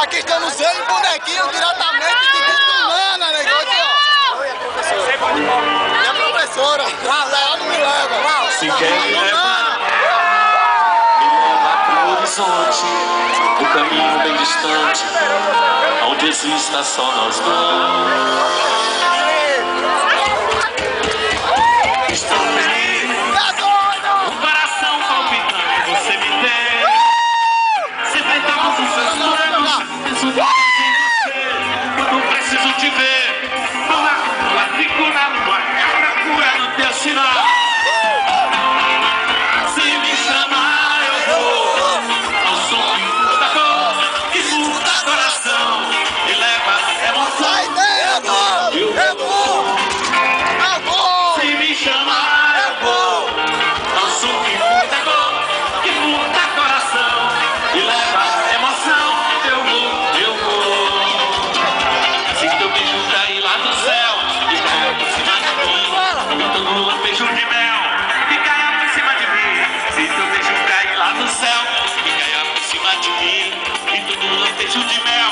Aqui estamos eu e bonequinho diretamente de Tucumana, negócio. E a professora, ela não me leva. Se quer me levar pro horizonte, o caminho bem distante, onde exista só nós dois. Estou feliz, o coração palpitando, você me tem. Sempre temos os seus planos, preciso de você, quando preciso te ver. Vou na rua, fico na lua, procura no teu sinal. Se me chamar eu vou, ao som que muda cor, que muda coração, e leva emoção. Eu vou, se me chamar eu vou, ao som que muda cor, que muda coração, e leva emoção. Eu vou. Se teu beijo cair lá do céu e cair por cima de mim, todo lampejo de mel e caia por cima de mim. Se teu beijo cair lá do céu e caia por cima de mim, e todo lampejo de mel